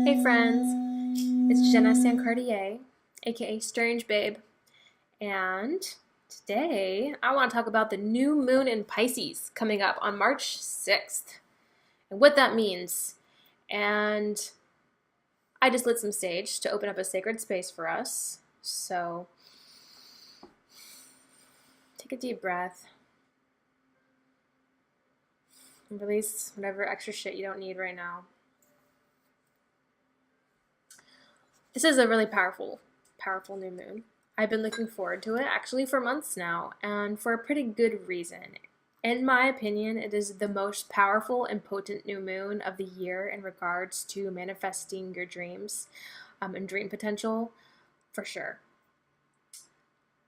Hey friends, it's Jenna Sancartier, aka Strange Babe, and today I want to talk about the new moon in Pisces coming up on March 6th and what that means. And I just lit some sage to open up a sacred space for us. So take a deep breath and release whatever extra shit you don't need right now. This is a really powerful new moon. I've been looking forward to it actually for months now, and for a pretty good reason. In my opinion, it is the most powerful and potent new moon of the year in regards to manifesting your dreams and dream potential, for sure.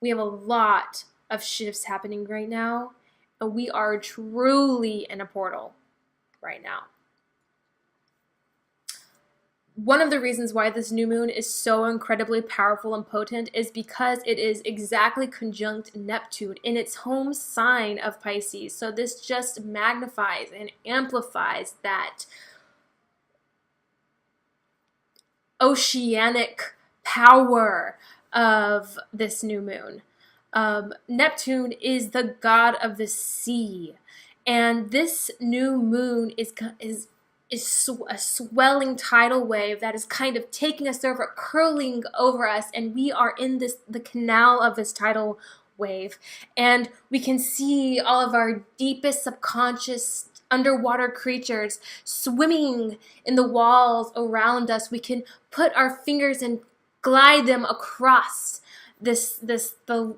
We have a lot of shifts happening right now, and we are truly in a portal right now. One of the reasons why this new moon is so incredibly powerful and potent is because it is exactly conjunct Neptune in its home sign of Pisces. So this just magnifies and amplifies that oceanic power of this new moon. Neptune is the god of the sea, and this new moon is a swelling tidal wave that is kind of taking us over, curling over us, and we are in the canal of this tidal wave, and we can see all of our deepest subconscious underwater creatures swimming in the walls around us. We can put our fingers and glide them across the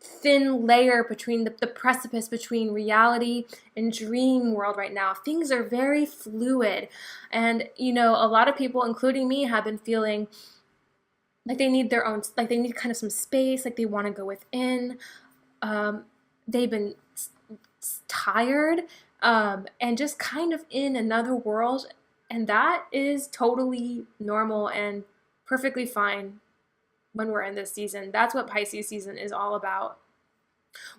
thin layer between the precipice between reality and dream world right now. Things are very fluid, and a lot of people, including me, have been feeling like they need their own, like they need kind of some space, like they want to go within. They've been tired and just kind of in another world, and that is totally normal and perfectly fine when we're in this season. That's what Pisces season is all about.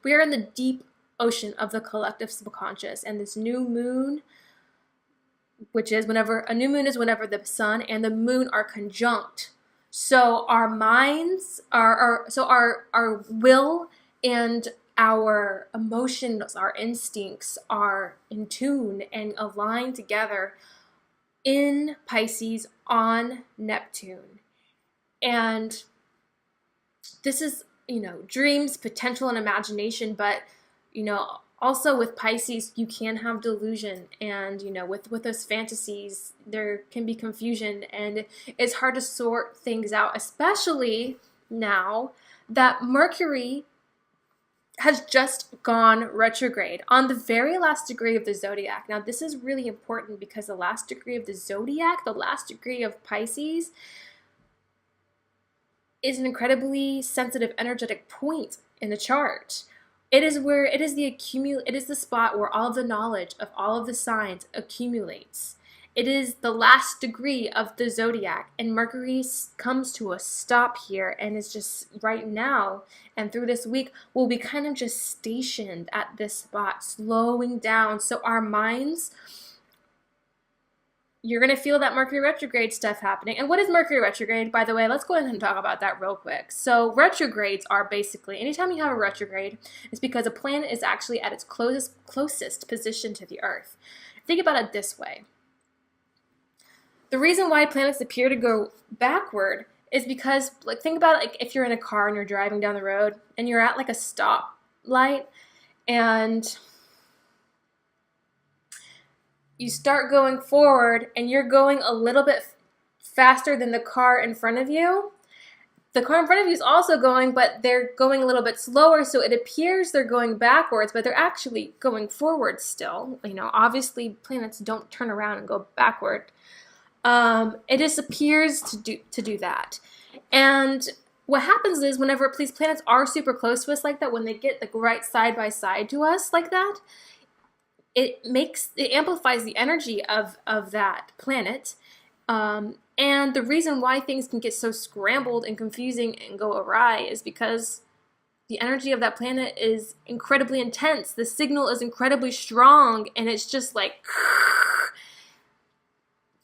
We are in the deep ocean of the collective subconscious, and this new moon, which is whenever the sun and the moon are conjunct. So our minds our will and our emotions, our instincts are in tune and aligned together in Pisces on Neptune. And this is, dreams, potential, and imagination, but, also with Pisces, you can have delusion, and, with those fantasies, there can be confusion, and it's hard to sort things out, especially now that Mercury has just gone retrograde on the very last degree of the zodiac. Now, this is really important because the last degree of the zodiac, the last degree of Pisces, is an incredibly sensitive energetic point in the chart. It is the spot where all of the knowledge of all of the signs accumulates. It is the last degree of the zodiac, and Mercury comes to a stop here, and is just right now and through this week will be kind of just stationed at this spot, slowing down. So our minds, you're going to feel that Mercury retrograde stuff happening. And what is Mercury retrograde, by the way? Let's go ahead and talk about that real quick. So retrogrades are basically, anytime you have a retrograde, it's because a planet is actually at its closest position to the Earth. Think about it this way. The reason why planets appear to go backward is because, think about it, if you're in a car and you're driving down the road and you're at a stop light, and you start going forward and you're going a little bit faster than the car in front of you. The car in front of you is also going, but they're going a little bit slower, so it appears they're going backwards, but they're actually going forward still. Obviously planets don't turn around and go backward. It just appears to do that. And what happens is whenever these planets are super close to us like that, when they get right side by side to us like that, it amplifies the energy of that planet. And the reason why things can get so scrambled and confusing and go awry is because the energy of that planet is incredibly intense. The signal is incredibly strong, and it's just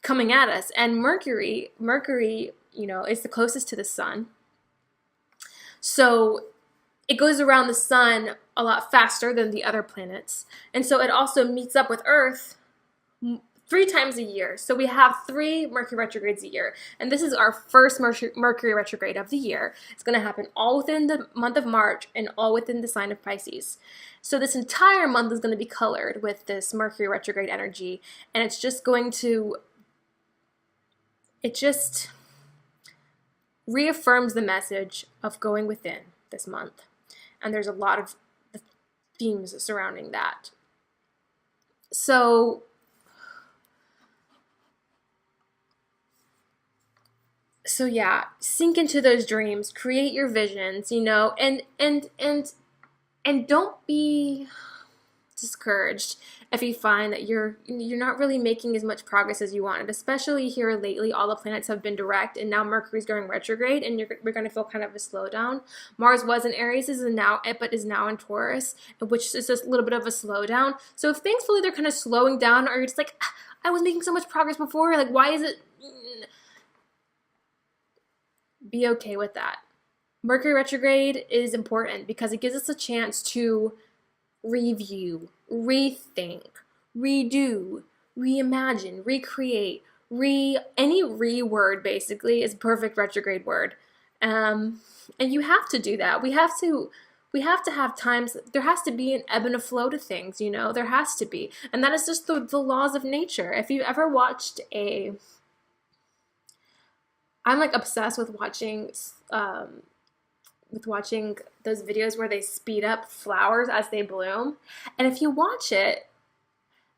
coming at us. And Mercury, is the closest to the sun. So it goes around the sun a lot faster than the other planets. And so it also meets up with Earth 3 times a year. So we have 3 Mercury retrogrades a year. And this is our first Mercury retrograde of the year. It's going to happen all within the month of March and all within the sign of Pisces. So this entire month is going to be colored with this Mercury retrograde energy. And it's just going to, it just reaffirms the message of going within this month. And there's a lot of themes surrounding that. So yeah, sink into those dreams, create your visions, and don't be discouraged if you find that you're not really making as much progress as you wanted. Especially here lately, all the planets have been direct, and now Mercury's going retrograde, and we're going to feel kind of a slowdown. Mars was in Aries, but is now in Taurus, which is just a little bit of a slowdown. So if things feel like they're kind of slowing down, or you're just like, I was making so much progress before, like why is it? Be okay with that. Mercury retrograde is important because it gives us a chance to review, rethink, redo, reimagine, recreate, any word basically is a perfect retrograde word. And you have to do that. We have to have times, there has to be an ebb and a flow to things, there has to be. And that is just the laws of nature. If you ever watched I'm like obsessed with watching those videos where they speed up flowers as they bloom. And if you watch it,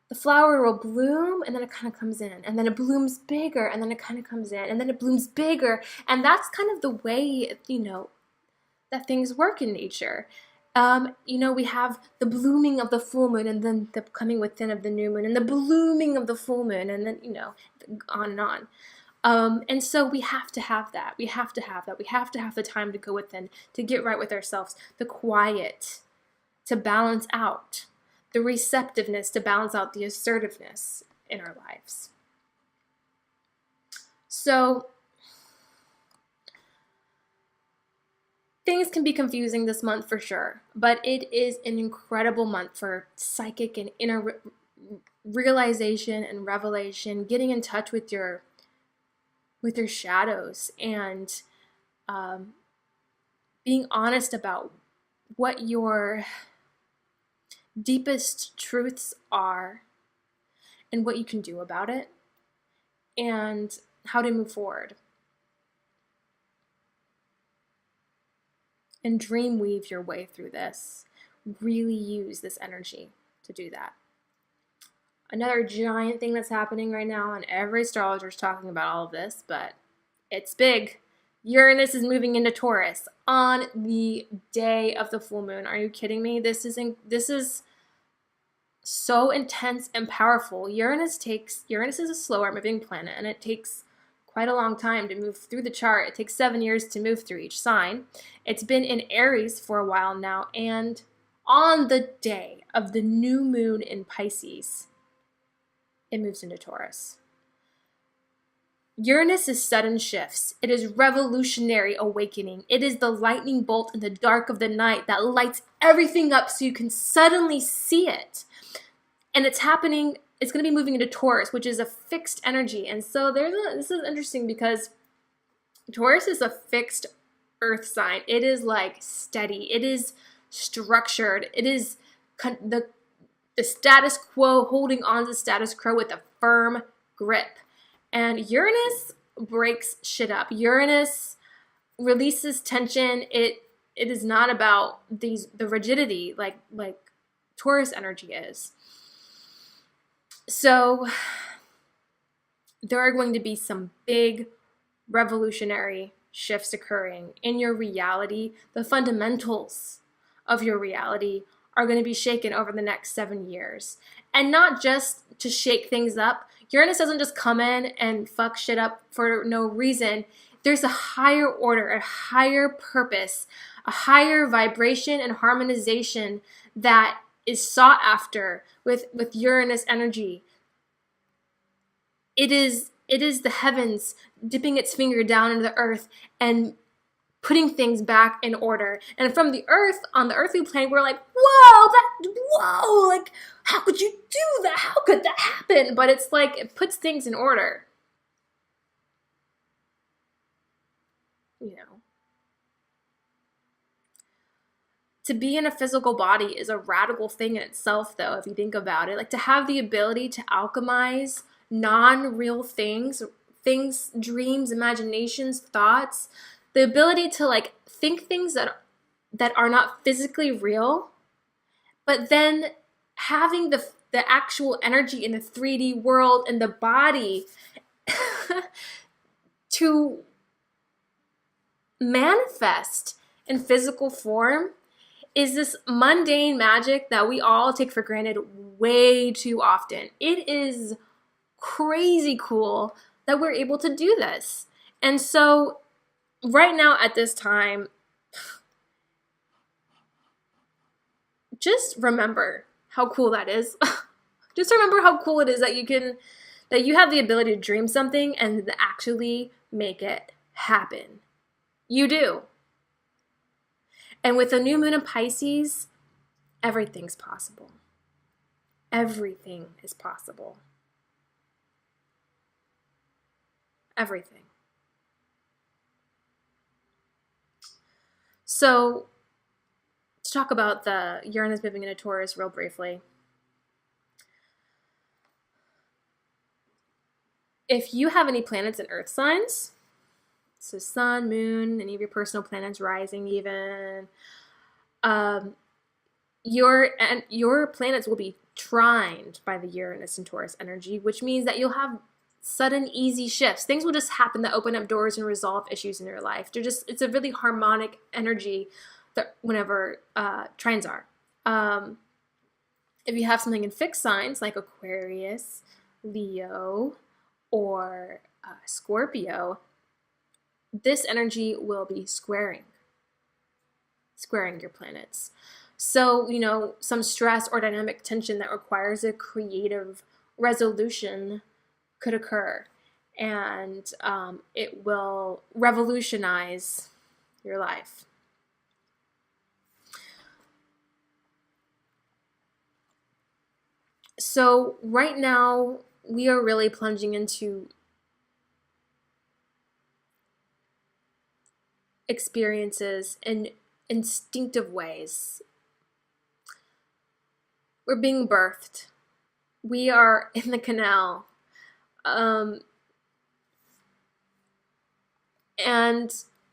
the flower will bloom and then it kind of comes in, and then it blooms bigger and then it kind of comes in, and then it blooms bigger. And that's kind of the way, that things work in nature. We have the blooming of the full moon, and then the coming within of the new moon, and the blooming of the full moon, and then, on and on. And so we have to have that. We have to have the time to go within, to get right with ourselves, the quiet to balance out, the receptiveness to balance out the assertiveness in our lives. So things can be confusing this month for sure, but it is an incredible month for psychic and inner realization and revelation, getting in touch with your shadows, and being honest about what your deepest truths are and what you can do about it and how to move forward. And dreamweave your way through this. Really use this energy to do that. Another giant thing that's happening right now, and every astrologer is talking about all of this, but it's big. Uranus is moving into Taurus on the day of the full moon. Are you kidding me? This is so intense and powerful. Uranus is a slower moving planet, and it takes quite a long time to move through the chart. It takes 7 years to move through each sign. It's been in Aries for a while now, and on the day of the new moon in Pisces, it moves into Taurus. Uranus is sudden shifts. It is revolutionary awakening. It is the lightning bolt in the dark of the night that lights everything up so you can suddenly see it. And it's happening, it's going to be moving into Taurus, which is a fixed energy. And so this is interesting because Taurus is a fixed earth sign. It is like steady. It is structured. It is the status quo, holding on to the status quo with a firm grip. And Uranus breaks shit up. Uranus releases tension. It is not about the rigidity like Taurus energy is. So there are going to be some big revolutionary shifts occurring in your reality. The fundamentals of your reality are going to be shaken over the next 7 years. And not just to shake things up. Uranus doesn't just come in and fuck shit up for no reason. There's a higher order, a higher purpose, a higher vibration and harmonization that is sought after with Uranus energy. It is it is the heavens dipping its finger down into the earth and putting things back in order. And from the earth, on the earthly plane, we're like, whoa, like, how could you do that? How could that happen? But it's like, it puts things in order. You know, to be in a physical body is a radical thing in itself, though, if you think about it. Like, to have the ability to alchemize non-real things, dreams, imaginations, thoughts, the ability to like think things that are not physically real, but then having the actual energy in the 3D world and the body to manifest in physical form is this mundane magic that we all take for granted way too often. It is crazy cool that we're able to do this. And so right now at this time, just remember how cool that is. Just remember how cool it is that you have the ability to dream something and to actually make it happen. You do. And with the new moon in Pisces, everything's possible. Everything is possible. Everything. So, to talk about the Uranus moving into Taurus real briefly. If you have any planets in Earth signs, so sun, moon, any of your personal planets, rising even, your planets will be trined by the Uranus and Taurus energy, which means that you'll have sudden, easy shifts. Things will just happen that open up doors and resolve issues in your life. It's a really harmonic energy that whenever trines are. If you have something in fixed signs like Aquarius, Leo, or Scorpio, this energy will be squaring your planets. So, some stress or dynamic tension that requires a creative resolution could occur, and it will revolutionize your life. So right now, we are really plunging into experiences in instinctive ways. We're being birthed. We are in the canal. And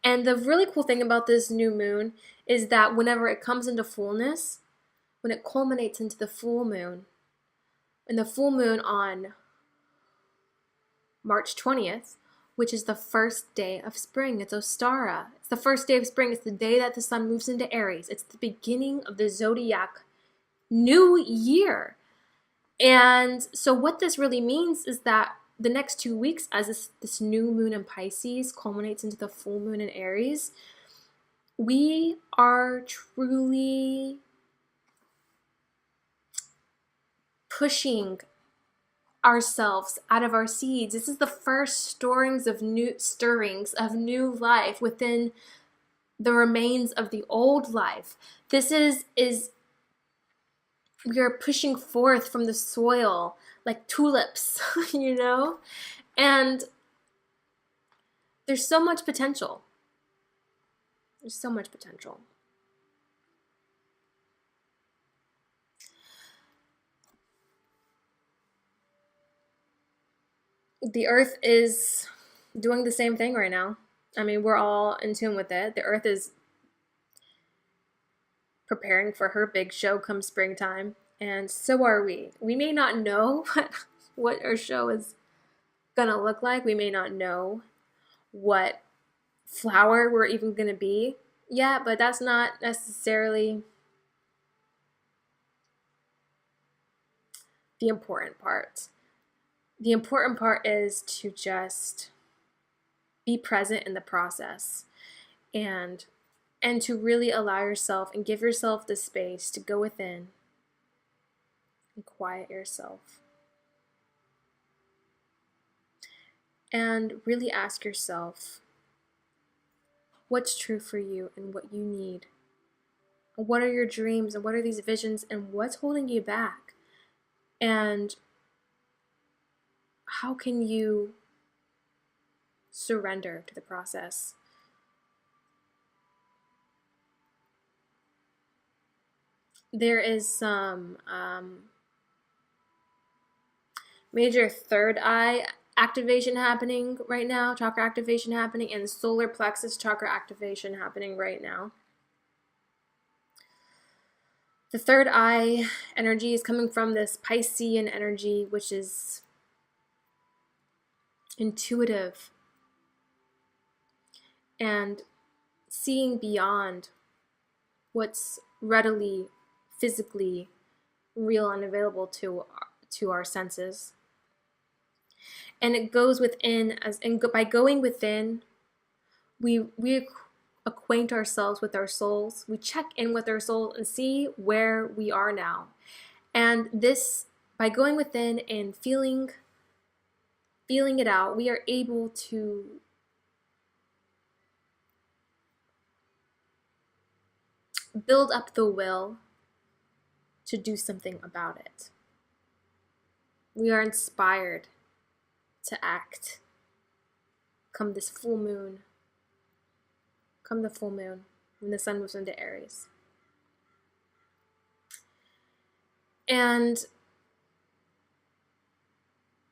the really cool thing about this new moon is that whenever it comes into fullness, when it culminates into the full moon, and the full moon on March 20th, which is the first day of spring. It's Ostara. It's the first day of spring. It's the day that the sun moves into Aries. It's the beginning of the zodiac new year. And so what this really means is that the next 2 weeks, as this new moon in Pisces culminates into the full moon in Aries, we are truly pushing ourselves out of our seeds. This is the first stirrings of new life within the remains of the old life. This is we are pushing forth from the soil like tulips, and there's so much potential. There's so much potential. The earth is doing the same thing right now. I mean, we're all in tune with it. The earth is preparing for her big show come springtime, and so are we. We may not know what our show is gonna look like. We may not know what flower we're even gonna be yet, but that's not necessarily the important part. The important part is to just be present in the process and to really allow yourself and give yourself the space to go within and quiet yourself. and really ask yourself what's true for you and what you need. What are your dreams and what are these visions and what's holding you back? And how can you surrender to the process? There is some major third eye activation happening right now, chakra activation happening, and solar plexus chakra activation happening right now. The third eye energy is coming from this Piscean energy, which is intuitive and seeing beyond what's readily, physically real and available to our senses. And it goes within, by going within, we acquaint ourselves with our souls. We check in with our soul and see where we are now. And this, by going within and feeling it out, we are able to build up the will to do something about it. We are inspired to act come this full moon, come the full moon, when the sun moves into Aries. And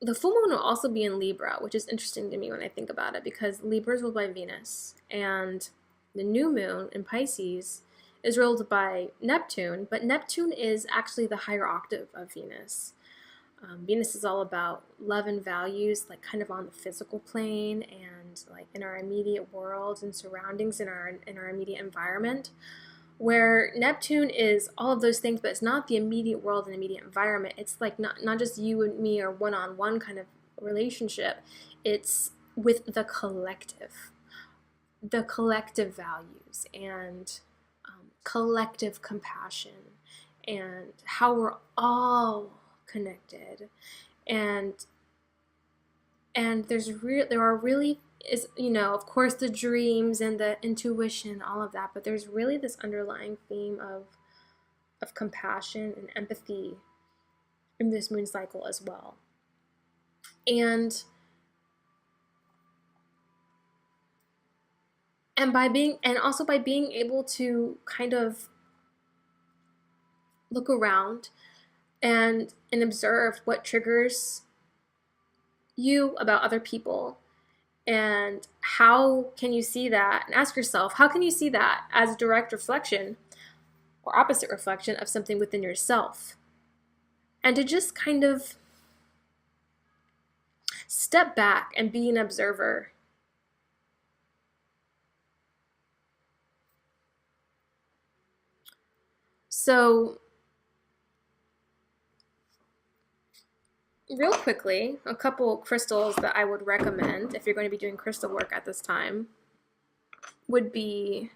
the full moon will also be in Libra, which is interesting to me when I think about it, because Libra is ruled by Venus, and the new moon in Pisces is ruled by Neptune, but Neptune is actually the higher octave of Venus. Venus is all about love and values, like kind of on the physical plane and like in our immediate world and surroundings in our immediate environment, where Neptune is all of those things, but it's not the immediate world and immediate environment. It's like not just you and me or one-on-one kind of relationship. It's with the collective values and collective compassion and how we're all connected, and there are really is, of course, the dreams and the intuition, all of that, but there's really this underlying theme of compassion and empathy in this moon cycle as well. And by being able to kind of look around and observe what triggers you about other people, and how can you see that, and ask yourself, how can you see that as a direct reflection or opposite reflection of something within yourself, and to just kind of step back and be an observer. So real quickly, a couple crystals that I would recommend if you're going to be doing crystal work at this time would be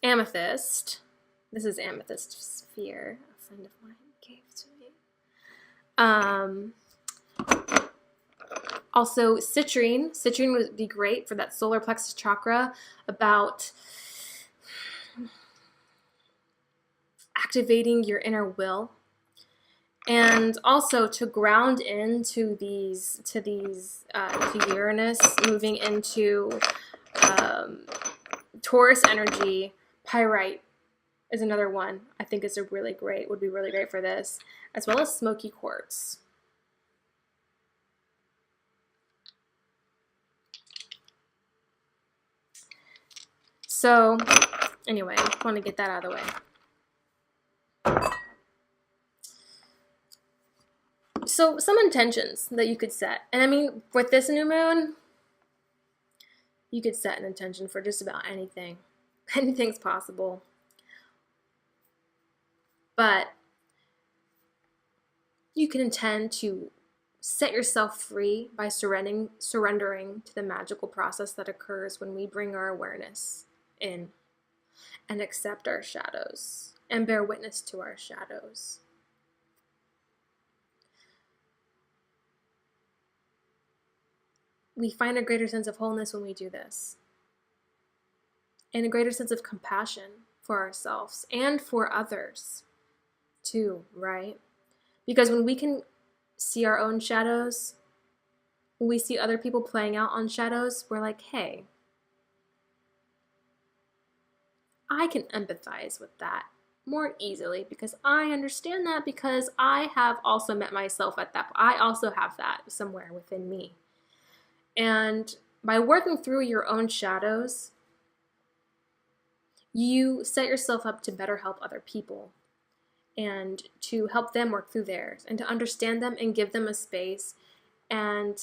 amethyst. This is amethyst sphere, a friend of mine gave to me. Also citrine. Citrine would be great for that solar plexus chakra, about activating your inner will. And also to ground into to Uranus, moving into Taurus energy. Pyrite is another one I think would be really great for this, as well as smoky quartz. So anyway, I want to get that out of the way. So some intentions that you could set. And I mean, with this new moon, you could set an intention for just about anything. Anything's possible. But you can intend to set yourself free by surrendering to the magical process that occurs when we bring our awareness in and accept our shadows and bear witness to our shadows. we find a greater sense of wholeness when we do this, and a greater sense of compassion for ourselves and for others too, right? Because when we can see our own shadows, when we see other people playing out on shadows, we're like, hey, I can empathize with that more easily because I understand that, because I have also met myself at that. I also have that somewhere within me. And by working through your own shadows, you set yourself up to better help other people and to help them work through theirs and to understand them and give them a space. And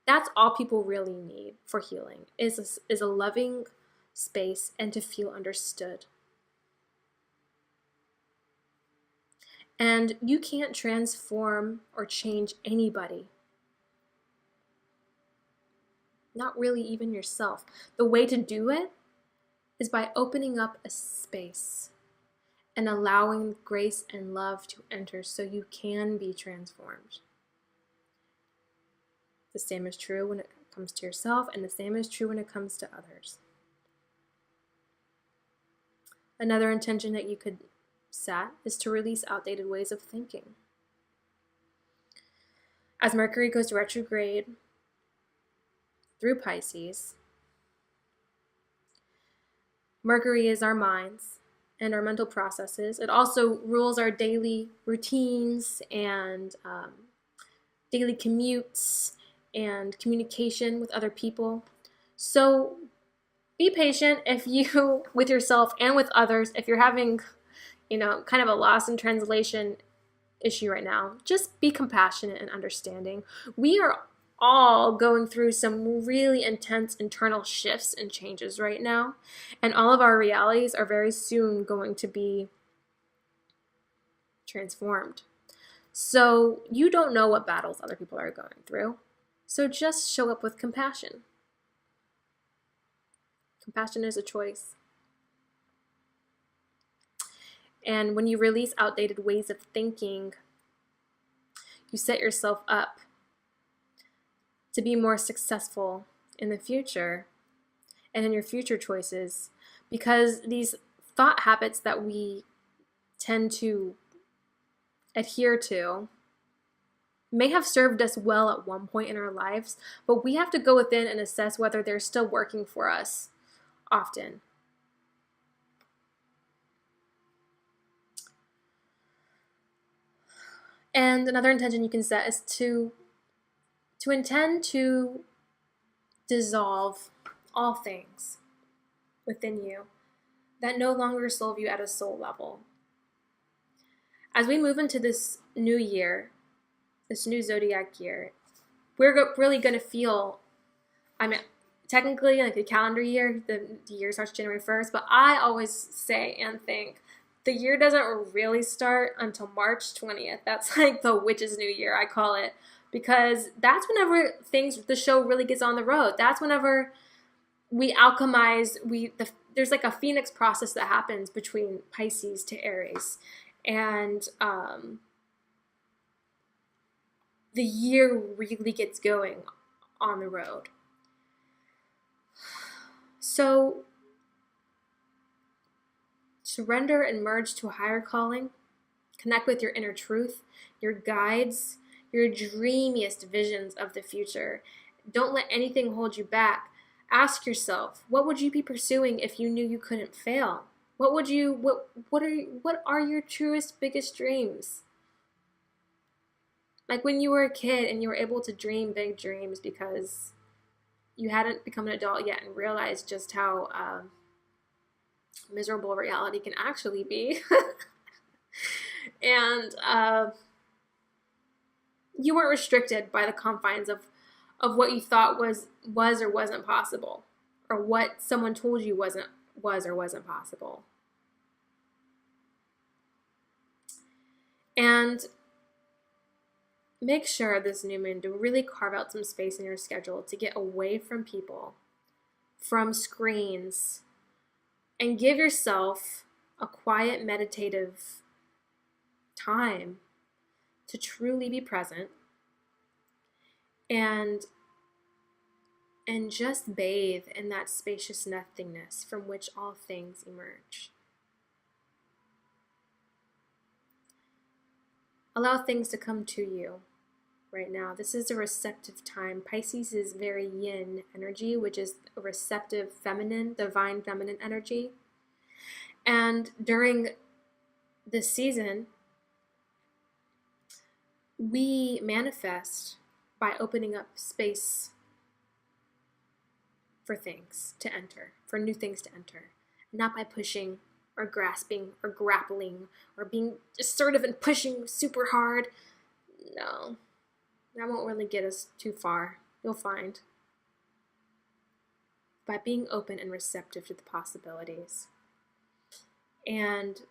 that's all people really need for healing is a loving space and to feel understood. And you can't transform or change anybody. Not really even yourself. The way to do it is by opening up a space and allowing grace and love to enter so you can be transformed. The same is true when it comes to yourself, and the same is true when it comes to others. Another intention that you could set is to release outdated ways of thinking. As Mercury goes retrograde through Pisces, Mercury is our minds and our mental processes. It also rules our daily routines and daily commutes and communication with other people. So be patient if you, with yourself and with others, if you're having, kind of a lost in translation issue right now, just be compassionate and understanding. We are all going through some really intense internal shifts and changes right now, and all of our realities are very soon going to be transformed. So you don't know what battles other people are going through, so just show up with compassion. Compassion is a choice. And when you release outdated ways of thinking, you set yourself up to be more successful in the future and in your future choices, because these thought habits that we tend to adhere to may have served us well at one point in our lives, but we have to go within and assess whether they're still working for us often. And another intention you can set is to intend to dissolve all things within you that no longer serve you at a soul level. As we move into this new year, this new zodiac year, we're really going to feel, technically like the calendar year, the year starts January 1st, but I always say and think the year doesn't really start until March 20th. That's like the witch's new year, I call it, because that's whenever the show really gets on the road. That's whenever we alchemize, there's like a phoenix process that happens between Pisces to Aries. And the year really gets going on the road. So surrender and merge to a higher calling. Connect with your inner truth, your guides, your dreamiest visions of the future. Don't let anything hold you back. Ask yourself, what would you be pursuing if you knew you couldn't fail? What are your truest, biggest dreams? Like when you were a kid and you were able to dream big dreams because you hadn't become an adult yet and realized just how miserable reality can actually be. And you weren't restricted by the confines of what you thought was or wasn't possible, or what someone told you was or wasn't possible. And make sure this new moon to really carve out some space in your schedule to get away from people, from screens, and give yourself a quiet, meditative time to truly be present and and just bathe in that spacious nothingness from which all things emerge. Allow things to come to you right now. This is a receptive time. Pisces is very yin energy, which is a receptive feminine, divine feminine energy. And during this season, we manifest by opening up space for things to enter, for new things to enter, not by pushing or grasping or grappling or being assertive and pushing super hard. No, that won't really get us too far, you'll find. By being open and receptive to the possibilities and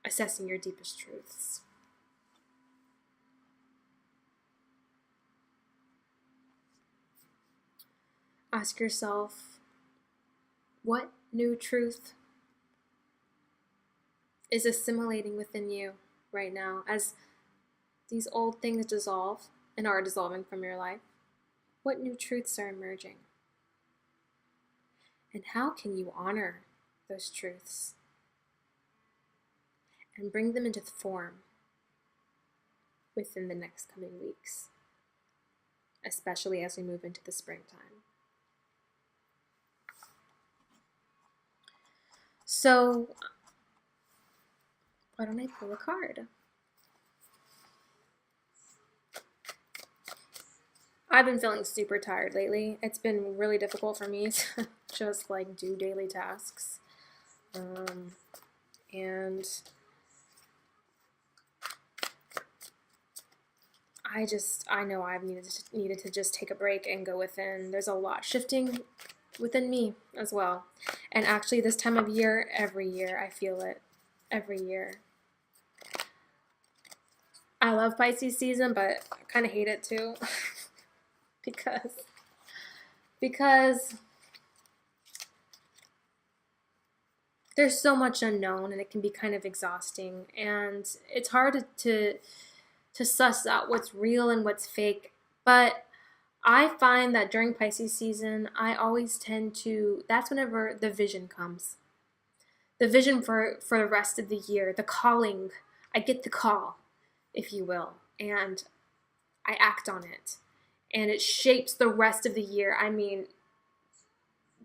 assessing your deepest truths. Ask yourself, what new truth is assimilating within you right now as these old things dissolve and are dissolving from your life? What new truths are emerging? And how can you honor those truths and bring them into form within the next coming weeks, especially as we move into the springtime? So, why don't I pull a card? I've been feeling super tired lately. It's been really difficult for me to just like do daily tasks. And I know I've needed to just take a break and go within. There's a lot shifting within me as well. And actually this time of year, every year, I feel it. Every year. I love Pisces season, but I kind of hate it too. because there's so much unknown and it can be kind of exhausting. And it's hard to suss out what's real and what's fake. But I find that during Pisces season, I always tend to, that's whenever the vision comes. The vision for the rest of the year, the calling. I get the call, if you will, and I act on it. And it shapes the rest of the year. I mean,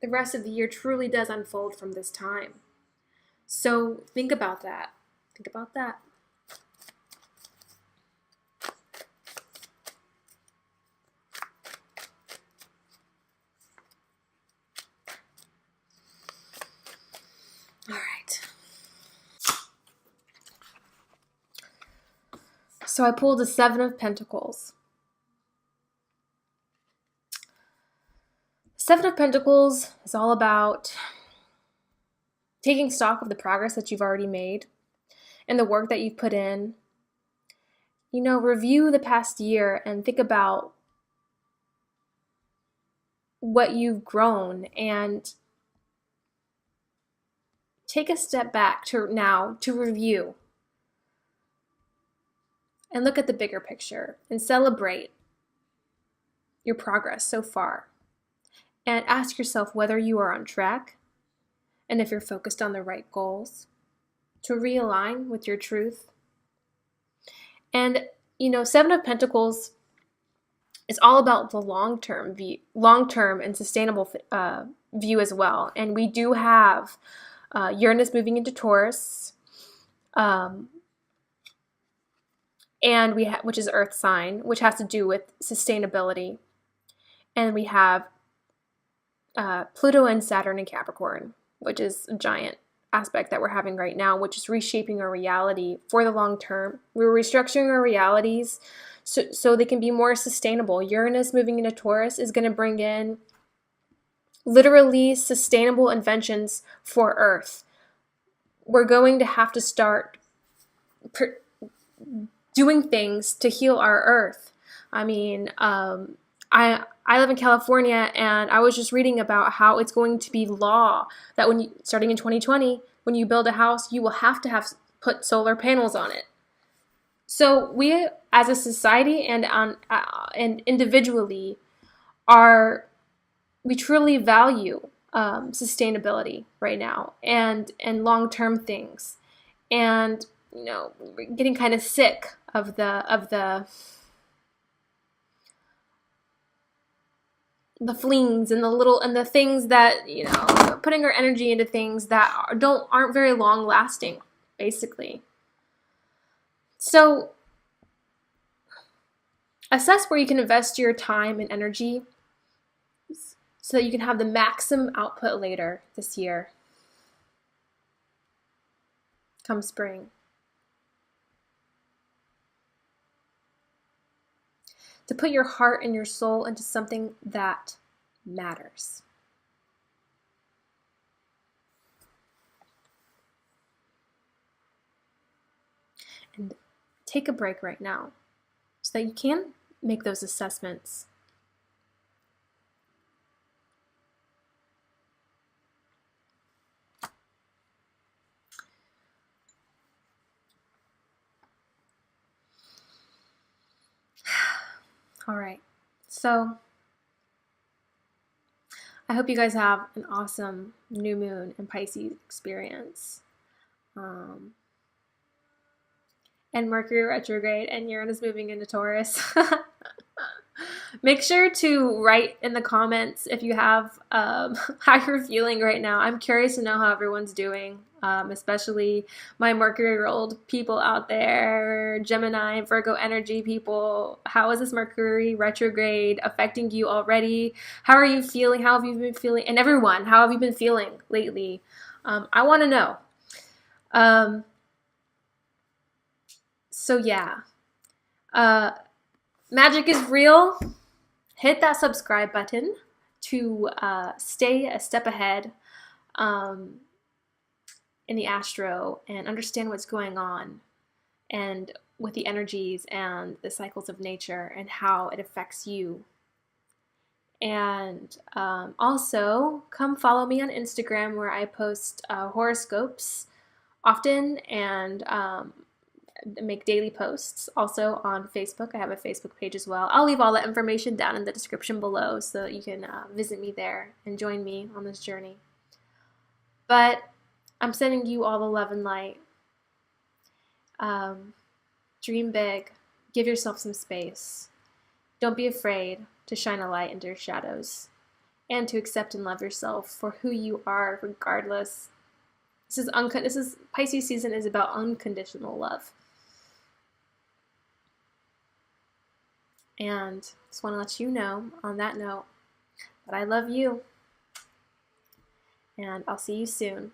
the rest of the year truly does unfold from this time. So think about that. Think about that. All right. So I pulled a 7 of Pentacles. 7 of Pentacles is all about taking stock of the progress that you've already made and the work that you've put in. You know, review the past year and think about what you've grown and take a step back to review and look at the bigger picture and celebrate your progress so far. And ask yourself whether you are on track and if you're focused on the right goals, to realign with your truth. And, you know, 7 of Pentacles is all about the long-term and sustainable view as well. And we do have Uranus moving into Taurus, and which is Earth sign, which has to do with sustainability. And we have Pluto and Saturn in Capricorn, which is a giant aspect that we're having right now, which is reshaping our reality for the long term. We're restructuring our realities so they can be more sustainable. Uranus moving into Taurus is going to bring in literally sustainable inventions for Earth. We're going to have to start doing things to heal our Earth. I mean, I live in California, and I was just reading about how it's going to be law that starting in 2020, when you build a house, you will have to put solar panels on it. So we, as a society and individually, are we truly value sustainability right now, and long-term things, and we're getting kind of sick of the flings and the things that, putting our energy into things that aren't very long lasting, basically. So assess where you can invest your time and energy so that you can have the maximum output later this year, come spring. To put your heart and your soul into something that matters. And take a break right now so that you can make those assessments. All right, so I hope you guys have an awesome new moon and Pisces experience. And Mercury retrograde and Uranus moving into Taurus. Make sure to write in the comments if you have how you're feeling right now. I'm curious to know how everyone's doing, especially my Mercury ruled people out there, Gemini, Virgo energy people. How is this Mercury retrograde affecting you already? How are you feeling? How have you been feeling? And everyone, how have you been feeling lately? I want to know. So yeah, magic is real. Hit that subscribe button to stay a step ahead in the astro and understand what's going on and with the energies and the cycles of nature and how it affects you. And also come follow me on Instagram, where I post horoscopes often and make daily posts. Also on Facebook, I have a Facebook page as well. I'll leave all that information down in the description below so that you can visit me there and join me on this journey. But I'm sending you all the love and light. Dream big. Give yourself some space. Don't be afraid to shine a light into your shadows and to accept and love yourself for who you are, regardless. This is Pisces season is about unconditional love. And just want to let you know, on that note, that I love you. And I'll see you soon.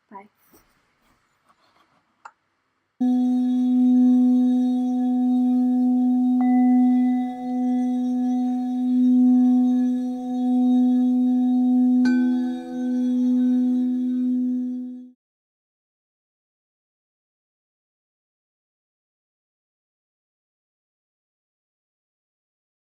Bye.